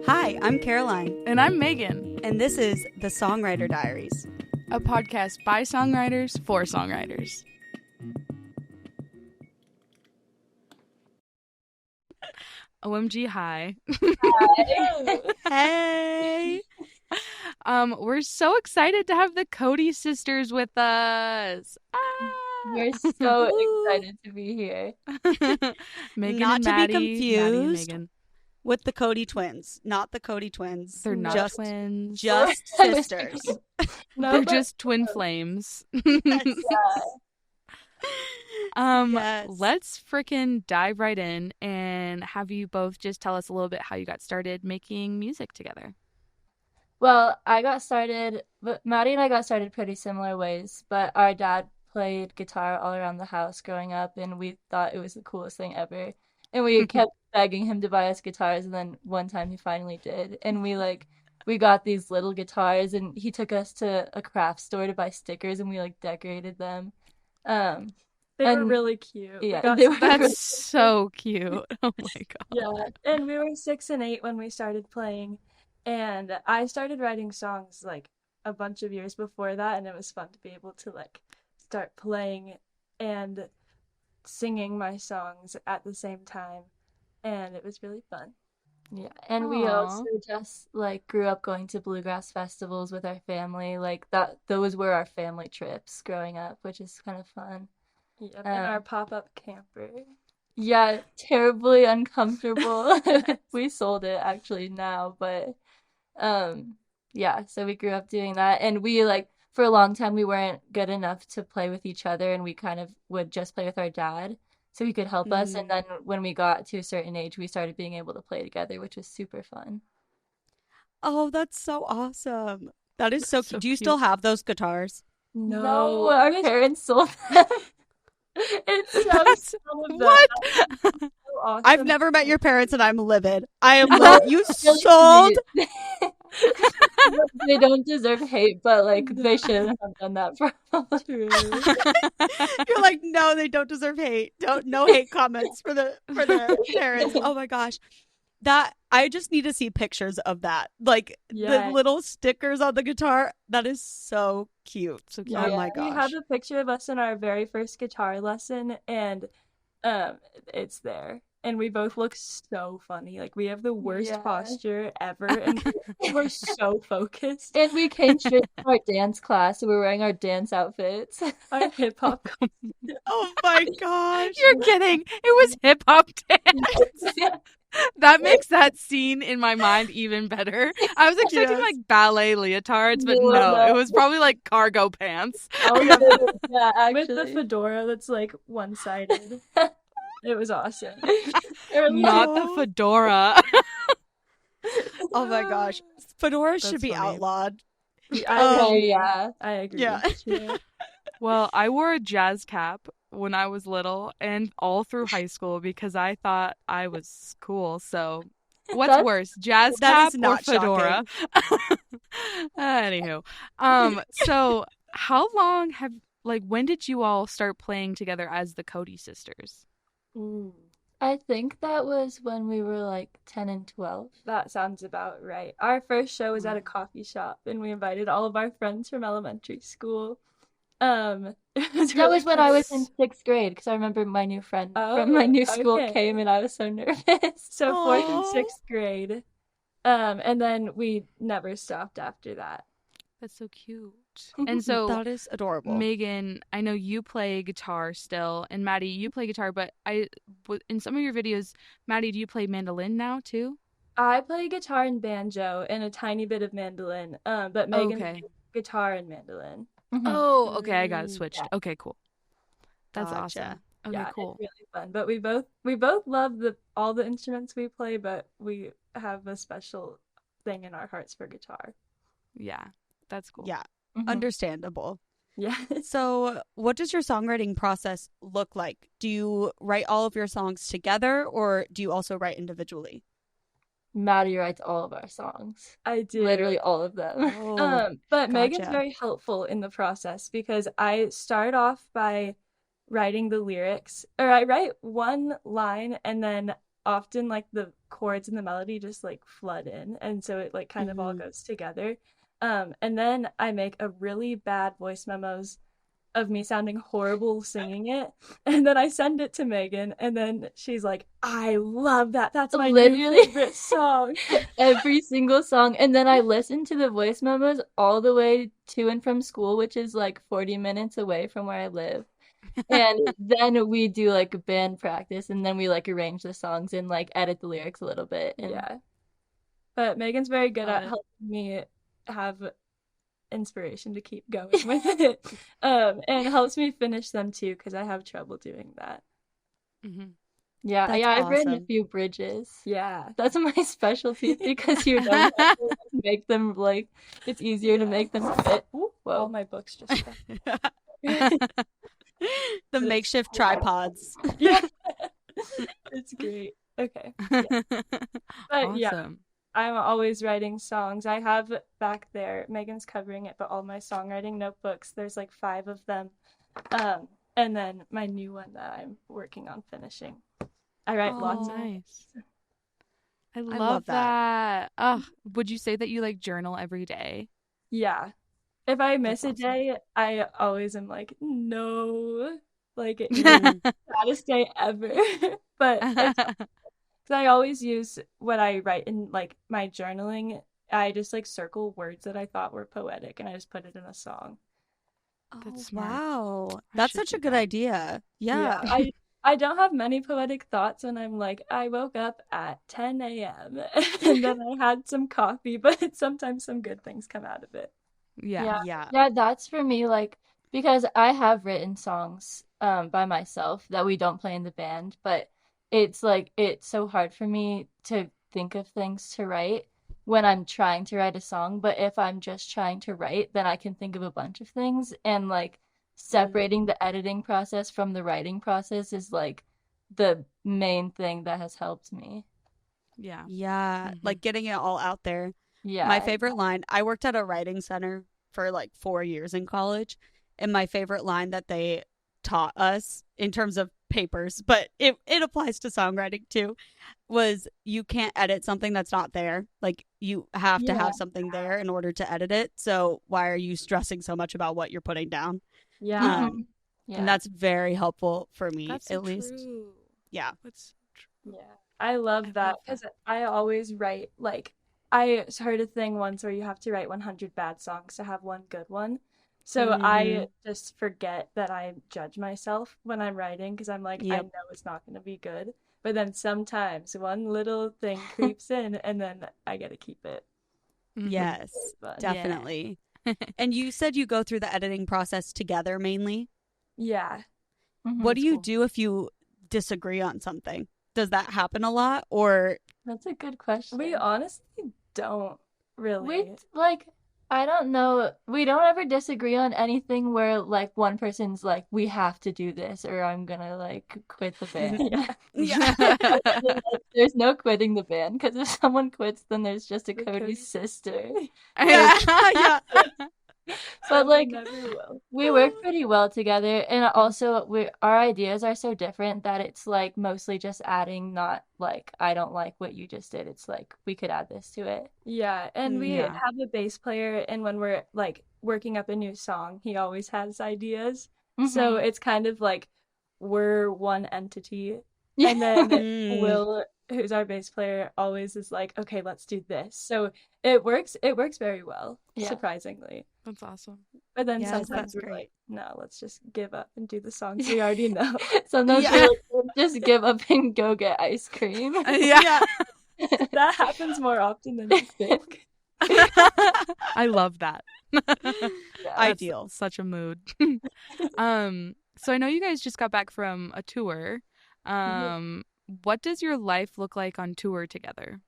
Hi, I'm Caroline, And I'm Megan, and this is the Songwriter Diaries. a podcast by songwriters for songwriters. OMG, hi. Hey! We're so excited to have the Cody Sisters with us. We're so excited to be here. Megan Not and to be Maddie. Maddie and confused Megan. with the Cody twins. Not the Cody twins. They're not just, twins. Just sisters. No, They're but- just twin flames. Yeah. Yes. Let's freaking dive right in and have you both just tell us a little bit how you got started making music together. Well, but Maddie and I got started pretty similar ways, but our dad played guitar all around the house growing up, and we thought it was the coolest thing ever. And we kept begging him to buy us guitars, and then one time he finally did. And we got these little guitars, and he took us to a craft store to buy stickers, and we decorated them. They were And- really cute. We Yeah, got they were some- That's so cute. Oh my god. yeah. And we were 6 and 8 when we started playing, and I started writing songs a bunch of years before that, and it was fun to be able to start playing and singing my songs at the same time, and it was really fun. Yeah, and we Aw. also just grew up going to bluegrass festivals with our family. Those were our family trips growing up, which is kind of fun. Yeah, and our pop-up camper. Yeah, terribly uncomfortable. We sold it actually now, but yeah, so we grew up doing that, and we for a long time we weren't good enough to play with each other, and we kind of would just play with our dad so he could help us, and then when we got to a certain age we started being able to play together, which was super fun. Oh, that's so awesome. That is so So cute. Do you still cute. have those guitars? No, our parents sold them. It's That's- so what? so awesome. I've never met your parents, and I'm livid. I am livid. You Really sold. sweet. They don't deserve hate, but they shouldn't have done that probably. You're like, no, they don't deserve hate. No hate comments for the parents. Oh my gosh. That I just need to see pictures of that. The Yeah. little stickers on the guitar. That is so cute. So cute. Oh my We gosh. have a picture of us in our very first guitar lesson, and it's there. And we both look so funny. We have the worst Yeah. posture ever, and we're so focused. And we came straight from our dance class, so we're wearing our dance outfits. Our hip hop. Oh my gosh. You're kidding. It was hip hop dance. That makes that scene in my mind even better. I was expecting Yes. ballet leotards, but No, no, no. it was probably cargo pants. Oh, yeah, With the actually. fedora that's one-sided. It was awesome. Not the fedora. Oh my gosh. Fedoras should That's be funny. outlawed. I Okay, yeah. I agree. Yeah. Yeah. Well, I wore a jazz cap when I was little and all through high school because I thought I was cool. So, what's That's- worse, jazz That cap is not or fedora? Anywho, so how long when did you all start playing together as the Cody Sisters? Ooh, I think that was when we were 10 and 12. that sounds about right. Our first show was at a coffee shop, and we invited all of our friends from elementary school. It was That really was when I was fun. in 6th grade, because I remember my new friend Oh, from my new school okay. came, and I was so nervous. So 4th and Aw. 6th grade. And then we never stopped after that. That's so cute. And so, That is adorable. Megan, I know you play guitar still, and Maddie, you play guitar, but in some of your videos, Maddie, do you play mandolin now too? I play guitar and banjo and a tiny bit of mandolin. But Megan Okay. plays guitar and mandolin. Mhm. Oh, okay, I got it Mm, switched. yeah. Okay, cool. That's Gotcha. awesome. Okay, Yeah, cool. it's really fun. But we both love all the instruments we play, but we have a special thing in our hearts for guitar. Yeah, that's cool. Yeah, Mhm. understandable. Yeah. So, what does your songwriting process look like? Do you write all of your songs together, or do you also write individually? Maddie writes all of our songs. I do. Literally all of them. But Megan's gotcha. very helpful in the process because I start off by writing the lyrics, or I write one line and then often the chords and the melody just like flood in, and so it like kind of all Mhm. goes together. And then I make a really bad voice memos of me sounding horrible singing it, and then I send it to Megan, and then she's like, "I love that. That's my new Literally favorite song." every single song. And then I listen to the voice memos all the way to and from school, which is like 40 minutes away from where I live. And then we do like a band practice, and then we like arrange the songs and like edit the lyrics a little bit. And Yeah. But Megan's very good Love at it. helping me have inspiration to keep going with it. And helps me finish them too, because I have trouble doing that. Mhm. yeah, That's I've written a awesome. few bridges. Yeah. That's my specialty because you don't have to make them like it's easier to Yeah. make them fit. All Whoa. my books just fell. The makeshift tripods. Yeah. It's great. Okay. Yeah. But yeah, Awesome. I'm always writing songs. I have back there, Megan's covering it, but all my songwriting notebooks, there's like 5 of them. And then my new one that I'm working on finishing. I write lots Oh, of nice. I love love that. that. Would you say that you like journal every day? Yeah. If I miss That's a awesome. day, I always am like, no, like it's Mm. the saddest day ever. But it's, 'cause I always use what I write in like my journaling. I just like circle words that I thought were poetic, and I just put it in a song. That's Oh, smart. wow. I That's should such a do good that. idea. Yeah, Yeah. I don't have many poetic thoughts when I'm like, I woke up at 10 a.m. and then I had some coffee, but sometimes some good things come out of it. Yeah. Yeah. Yeah. Yeah, that's for me, like, because I have written songs by myself that we don't play in the band, but it's like it's so hard for me to think of things to write when I'm trying to write a song, but if I'm just trying to write, then I can think of a bunch of things, and like separating the editing process from the writing process is like the main thing that has helped me. Yeah. Yeah. Mhm. Like getting it all out there. My Yeah. favorite line, I worked at a writing center for like 4 years in college, and my favorite line that they taught us in terms of papers, but it applies to songwriting too, was you can't edit something that's not there. Like you have to Yeah. have something there in order to edit it. So why are you stressing so much about what you're putting down? Yeah. Mhm. And Yeah. that's very helpful for me, That's so at least. true. Yeah. That's so true. Yeah, I love I that love because that. I always write like I heard a thing once where you have to write 100 bad songs to have one good one. So Mm-hmm. I just forget that I judge myself when I'm writing because I'm like, I Yep. know it's not going to be good. But then sometimes one little thing creeps in and then I get to keep it. Mhm. Yes, It's fun. definitely. And you said you go through the editing process together mainly. Yeah. Mhm. What do That's you cool. do if you disagree on something? Does that happen a lot? Or That's a good question. We honestly don't We really. like I don't know. We don't ever disagree on anything where like one person's like we have to do this or I'm gonna like quit the band. Yeah. yeah. And then, like, there's no quitting the band because if someone quits, then there's just a The Cody Cody sister. yeah. Yeah. But Someone like never will. we work pretty well together, and also we our ideas are so different that it's like mostly just adding, not like I don't like what you just did. It's like we could add this to it. Yeah, and we Yeah. have a bass player, and when we're like working up a new song, he always has ideas. So Mhm. it's kind of like we're one entity. Yeah. And then Mm. Will, who's our bass player, always is like, okay, let's do this. So it works very well, Yeah. surprisingly. That's awesome. But then Yes, sometimes that's we're great. like, no, let's just give up and do the songs we already know. Sometimes Yeah. we're like, "Let's just give up and go get ice cream." Yeah. That happens more often than you think. I love that. Yeah. That's Ideal. such a mood. So I know you guys just got back from a tour. What does your life look like on tour together?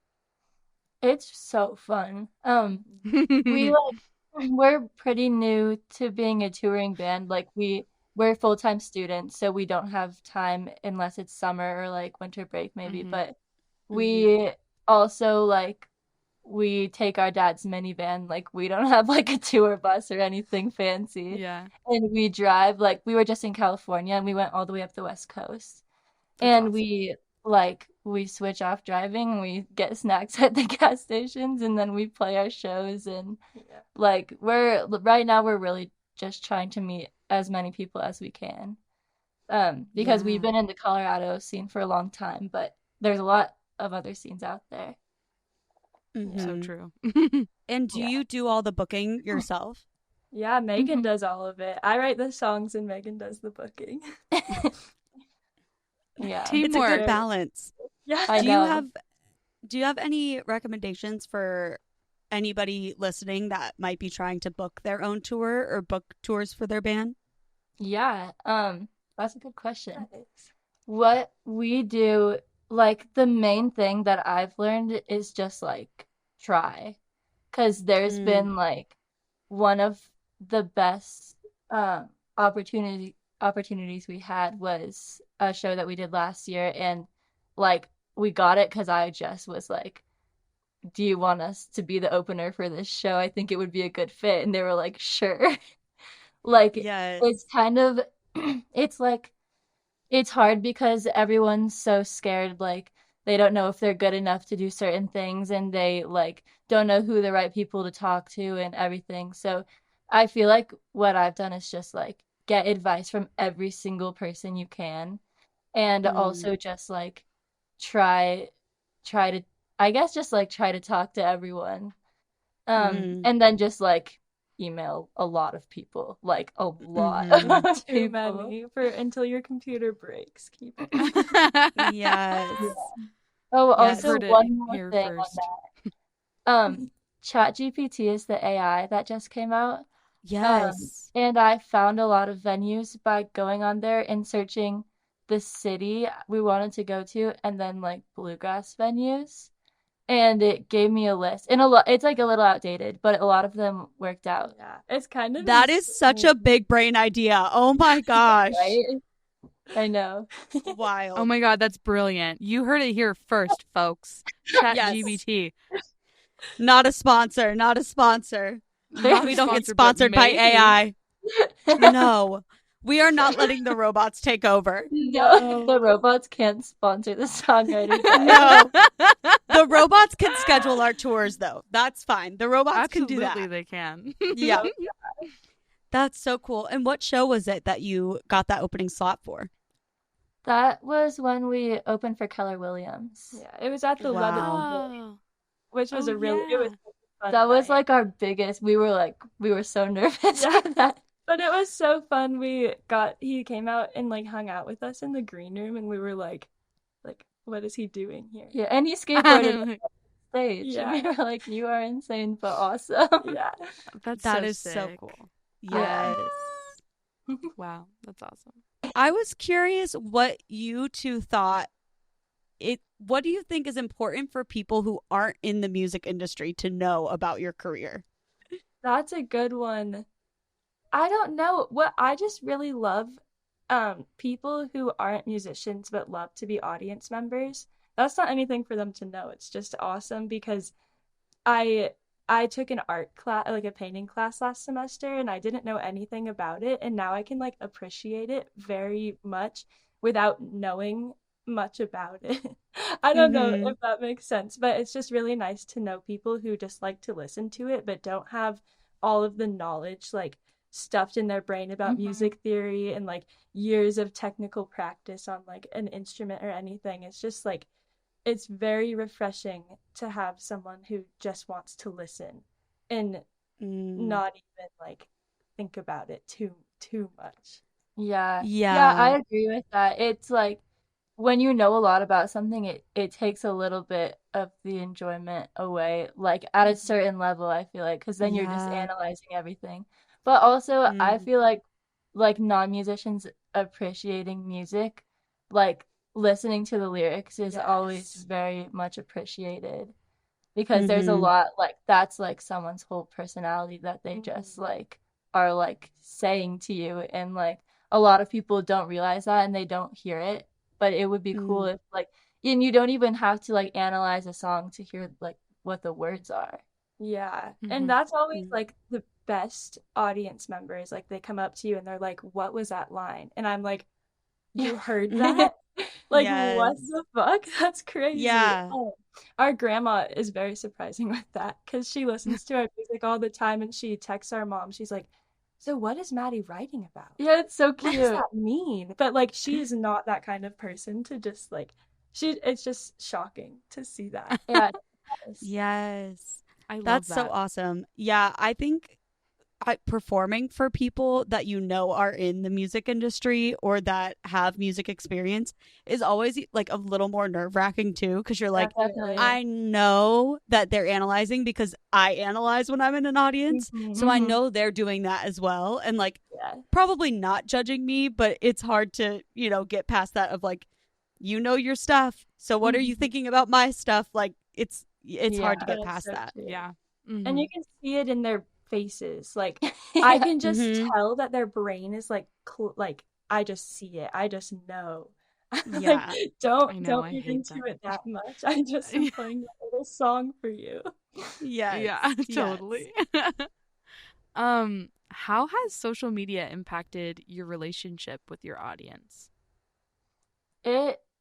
It's so fun. We like we're pretty new to being a touring band. Like we're full-time students, so we don't have time unless it's summer or like winter break maybe. Mhm. But we also like we take our dad's minivan. Like we don't have like a tour bus or anything fancy. Yeah, And we drive like we were just in California and we went all the way up the West Coast. that's And awesome. we like we switch off driving and we get snacks at the gas stations and then we play our shows and Yeah. like right now we're really just trying to meet as many people as we can. Because we've been in the Colorado scene for a long time, but there's a lot of other scenes out there. So true. And do you do all the booking yourself? Yeah, Megan does all of it. I write the songs and Megan does the booking. Yeah. It's a Teamwork. good balance. Yeah. I know. Do you have any recommendations for anybody listening that might be trying to book their own tour or book tours for their band? Yeah, that's a good question. What we do, like the main thing that I've learned is just like try. 'Cause there's been like one of the best opportunities we had was a show that we did last year and like we got it 'cause I just was like, do you want us to be the opener for this show? I think it would be a good fit. And they were like, sure. Like, Yes. it's kind of, it's like, it's hard because everyone's so scared. Like, they don't know if they're good enough to do certain things and they, like, don't know who the right people to talk to and everything. So I feel like what I've done is just, like, get advice from every single person you can. And also just, like, try to I guess just like try to talk to everyone. And then just like email a lot of people, like a lot of Too people. many until your computer breaks. Keep it. Yes. Oh, Yes. also Heard it one more here thing first. on that. ChatGPT is the AI that just came out. Yes. And I found a lot of venues by going on there and searching the city we wanted to go to and then like bluegrass venues. And it gave me a list. And it's like a little outdated, but a lot of them worked out. Yeah, it's kind of That is such a big brain idea. Oh my gosh. Right? I know. Wild. Oh my God, that's brilliant. You heard it here first, folks. ChatGPT. Not a sponsor. Not a sponsor. Not We don't get sponsored, but sponsored by maybe. AI. No. We are not letting the robots take over. No, the robots can't sponsor the songwriter. No. The robots can schedule our tours, though. That's fine. The robots can do Absolutely, that. they can. Yeah. That's so cool. And what show was it that you got that opening slot for? That was when we opened for Keller Williams. Yeah, it was at the Lebanon, Oh. which was Oh, it was a fun That was night. like our biggest. We were so nervous Yeah. for that. But it was so fun. He came out and like hung out with us in the green room and we were like, what is he doing here? Yeah, and he skateboarded on stage. Yeah. And we were like, you are insane but awesome. Yeah. That's That so is so sick. cool. Yeah. Yes. Wow, that's awesome. I was curious what you two thought. What do you think is important for people who aren't in the music industry to know about your career? That's a good one. I don't know. What I just really love people who aren't musicians but love to be audience members. That's not anything for them to know. It's just awesome because I took an art class, like a painting class last semester, and I didn't know anything about it, and now I can like appreciate it very much without knowing much about it. I don't know if that makes sense, but it's just really nice to know people who just like to listen to it but don't have all of the knowledge like stuffed in their brain about music theory and like years of technical practice on like an instrument or anything. It's just like it's very refreshing to have someone who just wants to listen and not even like think about it too much. Yeah. Yeah. Yeah, I agree with that. It's like when you know a lot about something, it takes a little bit of the enjoyment away, like at a certain level, I feel like, because then you're just Yeah. analyzing everything. But also, I feel like non-musicians appreciating music, like listening to the lyrics is always Yes. very much appreciated because there's a lot like that's like someone's whole personality that they just like are like saying to you, and like a lot of people don't realize that and they don't hear it. But it would be cool if like, and you don't even have to like analyze a song to hear like what the words are. Yeah. And that's always like the best audience members. Like they come up to you and they're like, "What was that line?" And I'm like, "You heard that?" Like, what Yes. the fuck? That's crazy. Yeah. Oh, our grandma is very surprising with that because she listens to our music all the time and she texts our mom. She's like, so what is Maddie writing about? Yeah, it's so What does cute. that mean? But like, she is not that kind of person to just like, it's just shocking to see that. Yeah. Yes. I love That's so that. awesome. Yeah, I think performing for people that you know are in the music industry or that have music experience is always like a little more nerve-wracking too, because you're like, Definitely. I know that they're analyzing because I analyze when I'm in an audience. So I Mhm. know they're doing that as well. And like, Yeah. probably not judging me, but it's hard to, get past that of like, your stuff. So what are you thinking about my stuff? Like, it's hard to Yeah. get That's past so that. true. Yeah. And Mhm. you can see it in their faces. Like, I Yeah. can just Mhm. tell that their brain is like, like, I just see it. I just know. Like, Yeah. I don't know, I read hate into that. it that much. I just am playing a little song for you. Yes. Yeah, Yes. totally. How has social media impacted your relationship with your audience?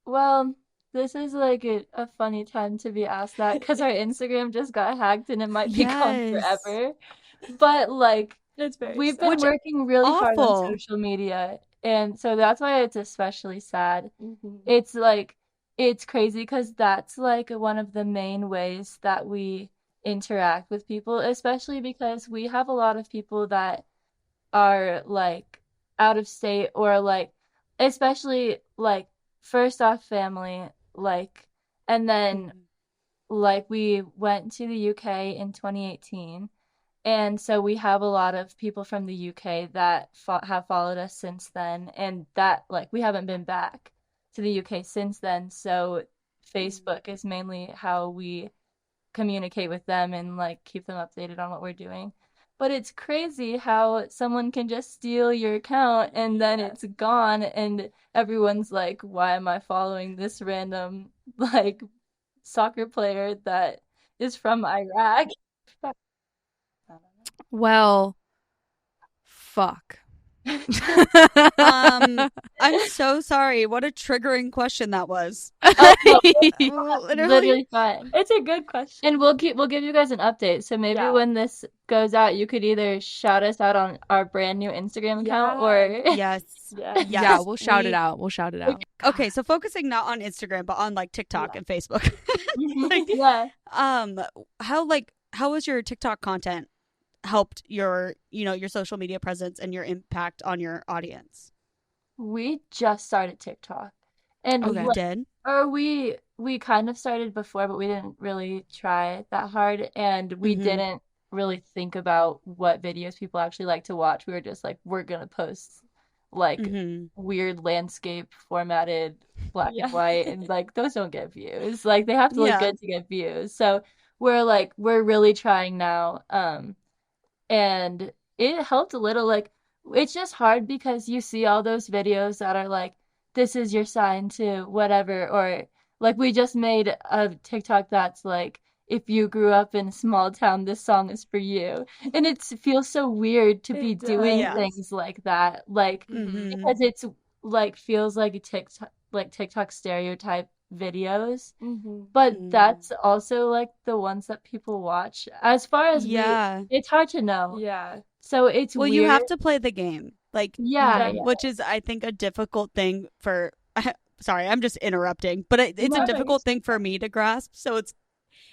Well, this is like a funny time to be asked that because our Instagram just got hacked and it might be gone Yes. forever. But like, It's very we've sad. been Which working really hard on awful. social media, and so that's why it's especially sad. Mhm. It's like, it's crazy because that's like one of the main ways that we interact with people, especially because we have a lot of people that are like out of state or like, especially like first off family, like, and then Mhm. like we went to the UK in 2018. And so we have a lot of people from the UK that have followed us since then, and that like we haven't been back to the UK since then. So Facebook is mainly how we communicate with them and like keep them updated on what we're doing. But it's crazy how someone can just steal your account and then it's gone, and everyone's like, why am I following this random like soccer player that is from Iraq? I don't Well, fuck. I'm so sorry. What a triggering question that was. know. Oh, no, Literally. literally fine. It's a good question. And we'll give you guys an update. So maybe Yeah. when this goes out, you could either shout us out on our brand new Instagram account or Yes. Yeah. Yes. Yeah, we'll shout it out. We'll shout it out. Okay, so focusing not on Instagram but on like TikTok and Facebook. Like, yeah. how was your TikTok content helped your your social media presence and your impact on your audience? We just started TikTok. And Oh, you like, did? or we kind of started before, but we didn't really try that hard, and we Mhm. didn't really think about what videos people actually like to watch. We were just like, we're gonna post like Mhm. weird landscape formatted black Yeah. and white, and like those don't get views. Like they have to look Yeah. good to get views. So we're really trying now. And it helped a little. Like, it's just hard because you see all those videos that are like, this is your sign to whatever, or like we just made a TikTok that's like, if you grew up in a small town, this song is for you. And it feels so weird to be It doing Yeah. things like that. Like, Mhm. because it's like feels like a TikTok stereotype videos. But Mm. that's also like the ones that people watch. As far as Yeah. it's hard to know. Yeah. So it's Well, you weird. have to play the game. Like, Yeah, yeah. which is I think a difficult thing for sorry, I'm just interrupting, but it's No, a difficult thing for me to grasp. So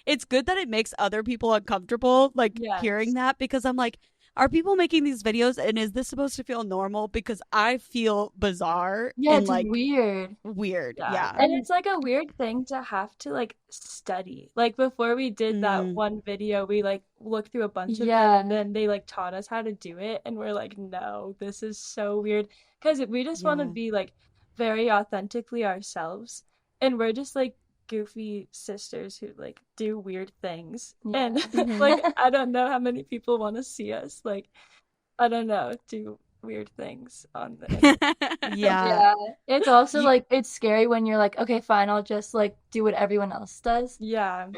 it's good that it makes other people uncomfortable, like hearing Yes. that, because I'm like, are people making these videos and is this supposed to feel normal? Because I feel bizarre Yeah, and it's like weird. weird. Yeah. Yeah. And it's like a weird thing to have to like study. Like before we did that Mhm. one video, we like looked through a bunch of them Yeah. and then they like taught us how to do it and we're like, no, this is so weird. Because we just want to Yeah. be like very authentically ourselves. And we're just like goofy sisters who like do weird things. Yeah. And Mhm. like I don't know how many people want to see us like I don't know, do weird things on the internet. Yeah. Yeah. It's also You- like it's scary when you're like, okay, fine, I'll just like do what everyone else does. Yeah.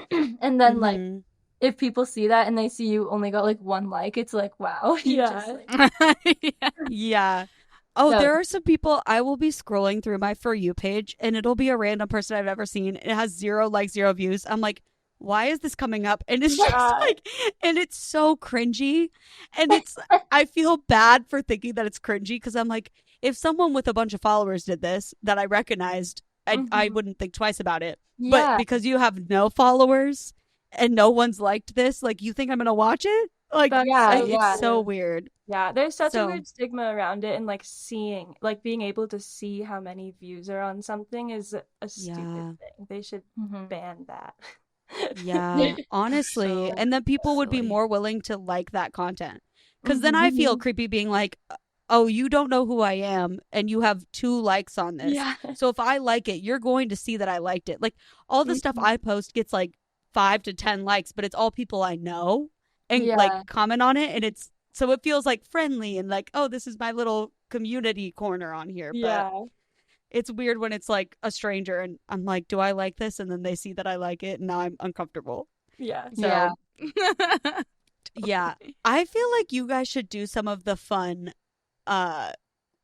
And then like Mhm. if people see that and they see you only got like one like, it's like, wow, you just Yeah. like Yeah. Yeah. Oh, So, there are some people, I will be scrolling through my For You page and it'll be a random person I've never seen. It has 0 likes, 0 views. I'm like, why is this coming up? And it's just Yeah. like, and it's so cringy. And I feel bad for thinking that it's cringy because I'm like, if someone with a bunch of followers did this that I recognized, I wouldn't think twice about it. But yeah, because you have no followers and no one's liked this, like, you think I'm going to watch it? Like, That's Yeah, so yeah. it's so true. weird. Yeah, there's such a So, weird stigma around it, and like being able to see how many views are on something is a yeah. stupid thing. They should ban that. Yeah, honestly. So And then people would be silly. more willing to like that content. Because then I feel creepy being like, oh, you don't know who I am and you have 2 likes on this. yeah, So if I like it, you're going to see that I liked it. Like all the stuff I post gets like 5 to 10 likes, but it's all people I know and Yeah. like comment on it. And so it feels like friendly and like, oh, this is my little community corner on here. But Yeah. it's weird when it's like a stranger and I'm like, do I like this? And then they see that I like it and now I'm uncomfortable. Yeah. So, yeah. yeah, I feel like you guys should do some of the fun,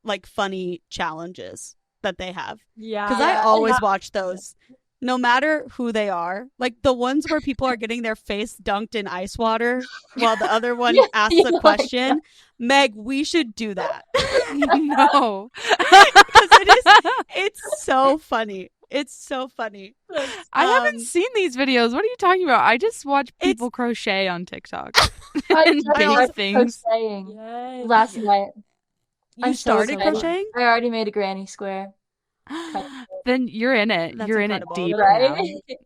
like funny challenges that they have. Yeah. Because I always watch those, no matter who they are. Like the ones where people are getting their face dunked in ice water while the other one asks a question. Meg, we should do that. No. Because it's so funny. It's so funny. I haven't seen these videos. What are you talking about? I just watch people crochet on TikTok and I bake also things. Crocheting Yes. last night. You I'm so started excited. crocheting? I already made a granny square. Then you're in it. That's You're incredible. in it deep Right? now.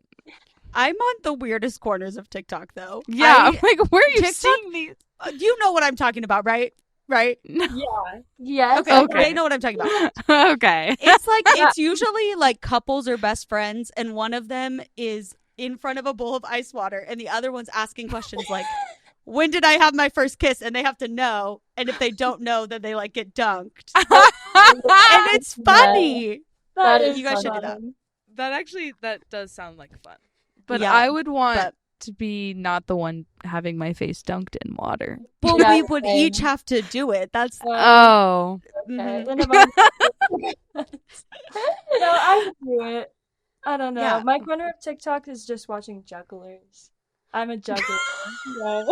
I'm on the weirdest corners of TikTok, though. Yeah, I'm like, where are you TikTok- seeing these? You know what I'm talking about, right? Right? No. Yeah. Yes. Okay, Okay. they know what I'm talking about. Okay. It's like, it's usually like couples or best friends, and one of them is in front of a bowl of ice water, and the other one's asking questions like, when did I have my first kiss? And they have to know, and if they don't know, then they like get dunked. And it's funny. That is You guys should do that. fun. That does sound like fun. But Yeah, I would want but- to be not the one having my face dunked in water. Well, Yeah, we would same. each have to do it. That's Oh. mhm. Then among- No, I would do it. I don't know. Yeah. My corner of TikTok is just watching jugglers. I'm a juggler. Yeah.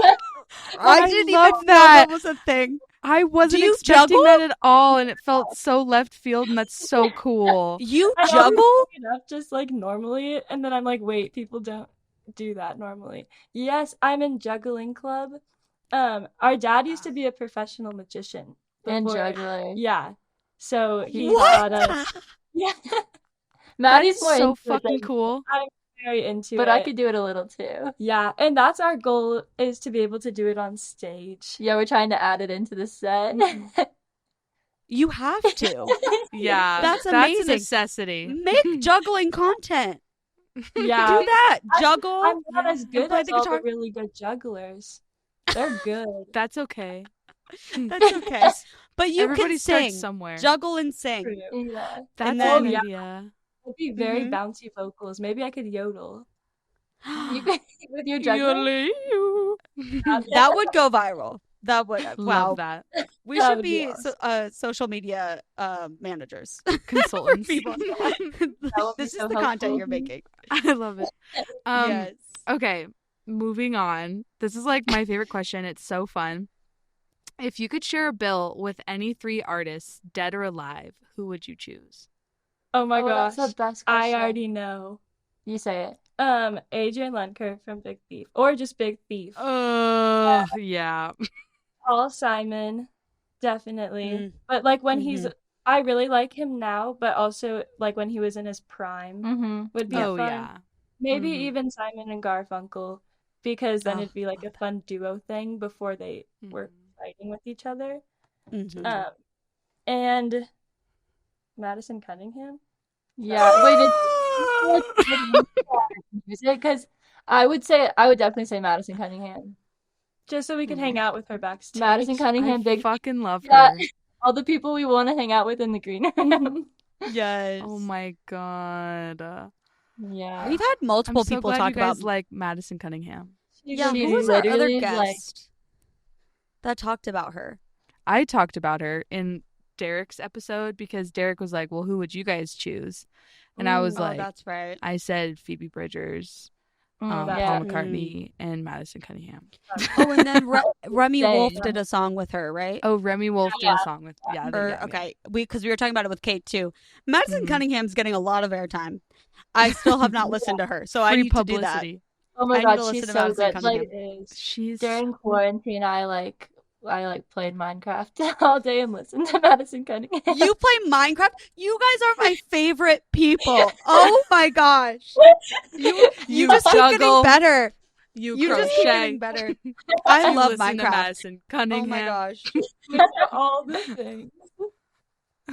I didn't even love know that. that was a thing. I wasn't you expecting juggle? that at all, and it felt so left field, and that's so cool. You I always juggle? pick it up just like normally, and then I'm like, wait, people don't do that normally. Yes, I'm in juggling club. Our dad used to be a professional magician. And before- juggler. Yeah. So he What? taught us. Yeah. Maddie's That's more so into it fucking than- cool. Very into But it. I could do it a little too. Yeah, and that's our goal, is to be able to do it on stage. Yeah, we're trying to add it into the set. You have to. Yeah, That's a amazing. necessity. Make juggling content. Yeah. Do that. Juggle. I'm not as good play as the all guitar. the really good jugglers. They're good. That's okay. That's okay. But you Everybody can starts sing. somewhere. Juggle and sing. True. Yeah. That's and an then- yeah. idea. It'd be very Mhm. bouncy vocals. Maybe I could yodel. You could, with your juggler. That would go viral. That would. Love Wow. that. We That should would be be social media managers. Consultants. people. would This be is so the content helpful. you're making. I love it. Yes. Okay, moving on. This is like my favorite question. It's so fun. If you could share a bill with any 3 artists, dead or alive, who would you choose? Oh my Oh, gosh. that's the best I question. already know. You say it. Adrian Lenker from Big Thief. Or just Big Thief. Yeah. Paul Simon, definitely. Mm. But like when he's I really like him now, but also like when he was in his prime Mm-hmm. would be Oh fun. yeah. Maybe Mhm. even Simon and Garfunkel, because then Oh, it'd be like a love that. fun duo thing before they were Mhm. fighting with each other. Mhm. And Madison Cunningham. Yeah. Wait, music? Because I would definitely say Madison Cunningham. Just so we could hang out with her backstage. Madison Cunningham, I big fucking love Yeah. her. all the people we want to hang out with in the green room. Yes. Oh my god. Yeah. We've had I'm multiple so people glad talk you guys about. like Madison Cunningham. Yeah, She's who was our other literally, like- guest that talked about her? I talked about her in Derek's episode because Derek was like, well, who would you guys choose? And I was Oh, like, that's right. I said Phoebe Bridgers, Yeah. Paul McCartney, and Madison Cunningham. Oh, and then Remy Same. Wolf did a song with her, right? Oh, Remy Wolf did Yeah. a song with, Okay, because we were talking about it with Kate too. Madison Mhm. Cunningham's getting a lot of airtime. I still have not listened to her, so I Free need to do that. publicity. Oh my I need god, to listen she's to so Madison good. Like Cunningham. She's during quarantine, I played Minecraft all day and listened to Madison Cunningham. You play Minecraft? You guys are my favorite people. Oh my gosh. You just keep getting juggle. better. You You just keep getting crochet. better. I You love listen to Minecraft. Madison Oh Cunningham. my gosh. All the things.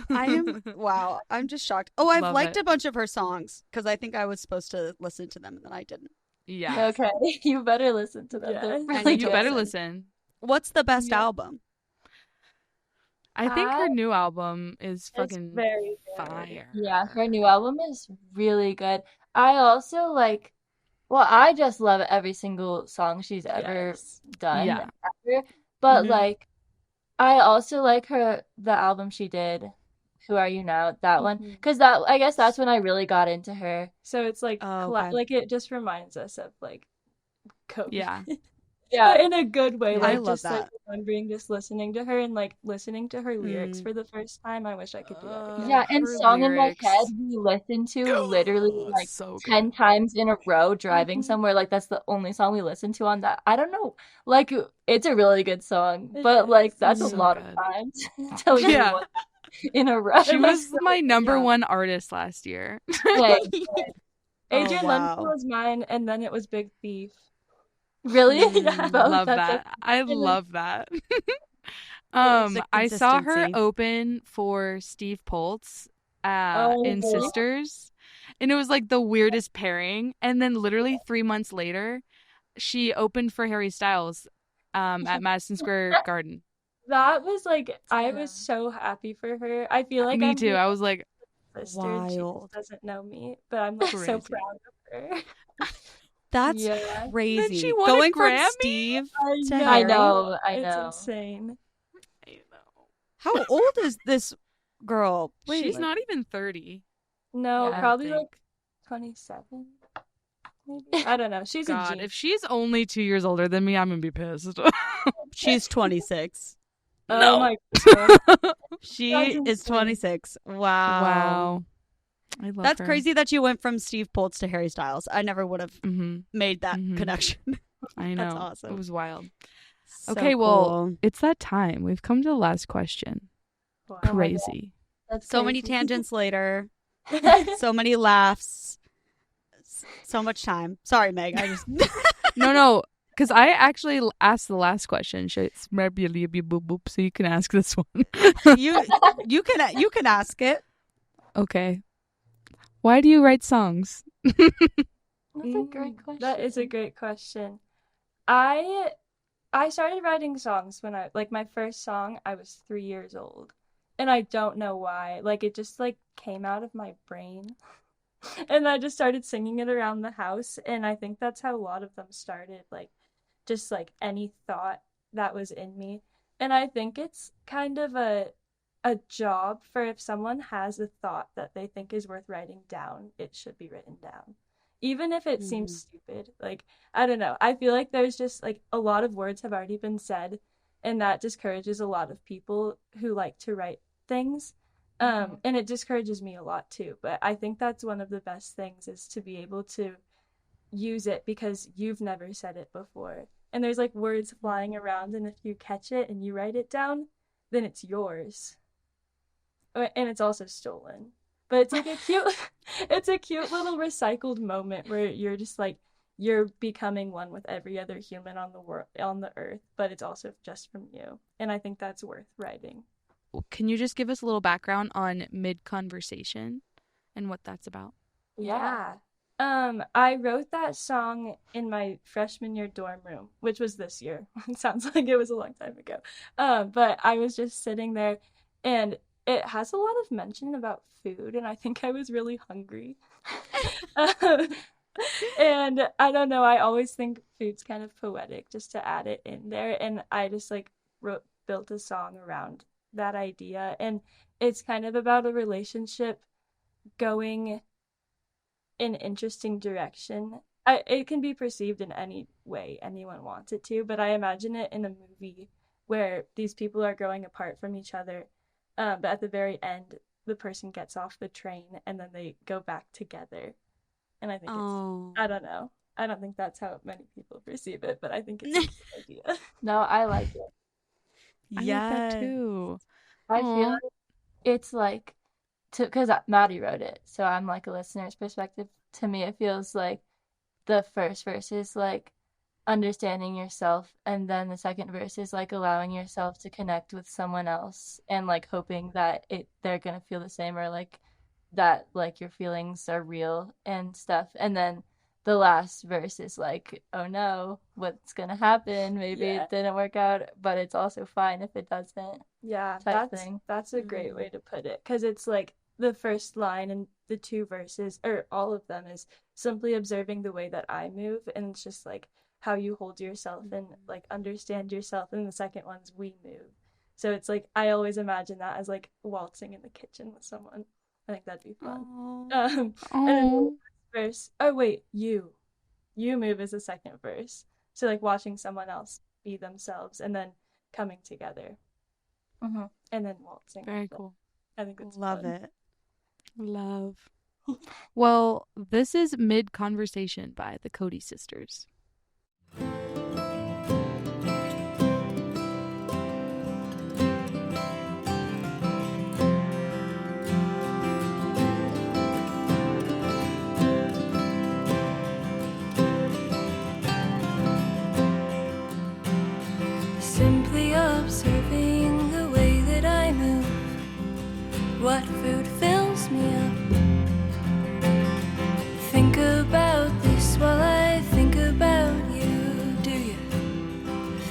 I am wow. I'm just shocked. Oh, I've Love liked it. a bunch of her songs because I think I was supposed to listen to them and then I didn't. Yeah. Okay, you better listen to them. Yeah, They're I really You to good. better listen. What's the best Yeah. album? I think her new album is It's fucking very good. fire. Yeah, her new album is really good. I also well, I just love every single song she's ever Yes. done Yeah. ever. But Mhm. I also like the album she did, Who Are You Now? That one, Mhm. because I guess that's when I really got into her. So it's like Oh, okay. like it just reminds us of like Cody. Yeah. Yeah, But in a good way, Yeah. I like love just like that. remembering just listening to her and like listening to her lyrics Mm. for the first time. I wish I could do that again. yeah, and her Song in My lyrics. Head we listened to literally like So good. 10 times in a row driving Mhm. somewhere. Like that's the only song we listened to on that. I don't know, like it's a really good song, It but like is. that's So a lot good. of times to listen Yeah. to one in a row. She was my number Yeah. one artist last year. Same. Adrian wow. Lennon was mine, and then it was Big Thief. Really? Mm. Both, Love that's that. I love that. The I saw her consistency. open for Steve Poltz Oh, in really? Sisters, and it was like the weirdest pairing. And then literally 3 months later, she opened for Harry Styles at Madison Square Garden. That was like I Yeah. was so happy for her. I feel like Me I'm too. her I was like, sister and she Wild. just doesn't know me, but I'm like so Crazy. proud of her. That's Yeah. crazy. she won a Going from Grammy? Steve to know. I Harry. know, I It's know. insane. I know. How old is this girl? Wait, She's not even 30. No, Yeah, I probably think. like 27. Maybe. I don't know. She's a God, genius. if she's only 2 years older than me, I'm gonna be pissed. she's 26. Oh No. my god. She That's is insane. 26. Wow. Wow. I love That's her. crazy that you went from Steve Poltz to Harry Styles. I never would have Mm-hmm. made that Mhm. connection. I know. That's awesome. It was wild. So Okay, well, cool. it's that time. We've come to the last question. Wow. Oh my Crazy. That's so many crazy. tangents later. So many laughs. So much time. Sorry, Meg. I just No, because I actually asked the last question. So you can ask this one. you can ask it. Okay. Why do you write songs? That's a great question. That is a great question. I started writing songs when my first song I was 3 years old. And I don't know why. Like it just like came out of my brain. And I just started singing it around the house, and I think that's how a lot of them started, like just like any thought that was in me. And I think it's kind of a job for if someone has a thought that they think is worth writing down, it should be written down. Even if it seems stupid. Like, I don't know. I feel like there's just like a lot of words have already been said, and that discourages a lot of people who like to write things. And it discourages me a lot too. But I think that's one of the best things is to be able to use it because you've never said it before. And there's like words flying around, and if you catch it and you write it down, then it's yours. And it's also stolen. But it's like a cute it's a cute little recycled moment where you're just like you're becoming one with every other human on the earth, but it's also just from you. And I think that's worth writing. Can you just give us a little background on mid-conversation and what that's about? Yeah. I wrote that song in my freshman year dorm room, which was this year. It sounds like it was a long time ago. But I was just sitting there, and it has a lot of mention about food, and I think I was really hungry. And I don't know, I always think food's kind of poetic just to add it in there, and I just like built a song around that idea. And it's kind of about a relationship going in an interesting direction. It can be perceived in any way anyone wants it to, but I imagine it in a movie where these people are growing apart from each other, but at the very end, the person gets off the train and then they go back together. And I think Oh. I don't know. I don't think that's how many people perceive it, but I think it's a good idea. No, I like it. I like that too. I feel Aw. like it's like, because Maddie wrote it, so I'm like a listener's perspective. To me, it feels like the first verse is like understanding yourself, and then the second verse is like allowing yourself to connect with someone else and like hoping that they're gonna feel the same, or like that like your feelings are real and stuff. And then the last verse is like, oh no, what's gonna happen? Maybe Yeah. it didn't work out, but it's also fine if it doesn't. Yeah, Type that's thing. that's a great way to put it, because it's like the first line and the two verses, or all of them, is simply observing the way that I move, and it's just like how you hold yourself and like understand yourself. And the second one's we move. So it's like I always imagine that as like waltzing in the kitchen with someone. I think that'd be fun. And then the Oh. last verse, oh wait, you move is the second verse. So like watching someone else be themselves and then coming together. Mm-hmm. And then waltzing. Very with it. cool. I think it's Love fun. it. Love. Well, this is Mid Conversation by the Cody Sisters. Simply observing the way that I move, what food fills me up. Think about this while I think about you. Do you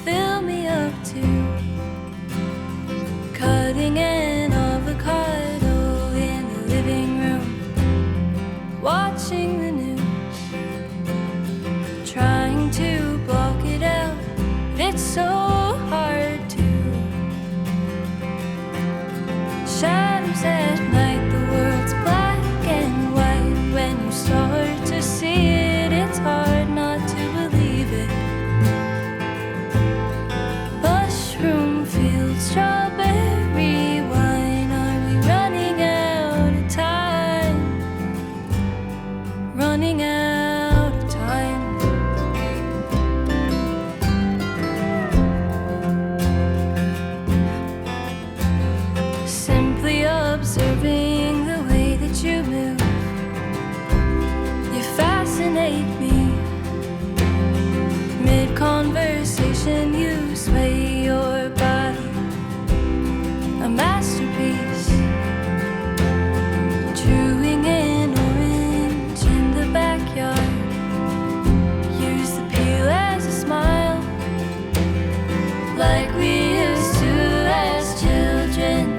fill me up too? Cutting an avocado in the living room, watching the news, trying to block it out. It's so hard to. Shadows at night, the world's black and white. When you start to see it, it's hard not to believe it. Mushroom fields, strawberry wine. Are we running out of time? Running out of time. Simply observing the way that you move, you fascinate me. Mid-conversation, you sway your body, a masterpiece. Chewing an orange in the backyard, use the peel as a smile, like we used to as children.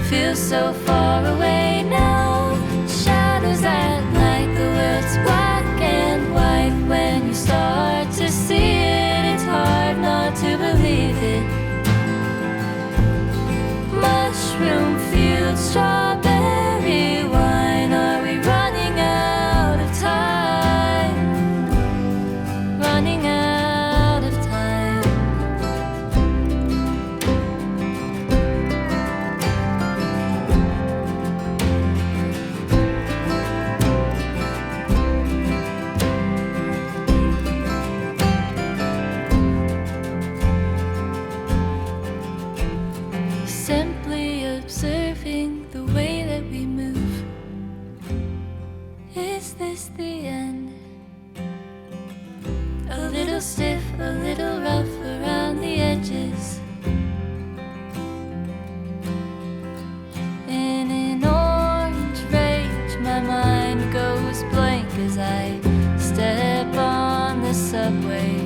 Feel so far away now. Shadows at night, the world's black and white. When you start to see it, it's hard not to believe it. Mushroom fields, strawberry wine. Are we running out of time? Running out of time. Simply observing the way that we move. Is this the end? A little stiff, a little rough around the edges. In an orange rage, my mind goes blank as I step on the subway.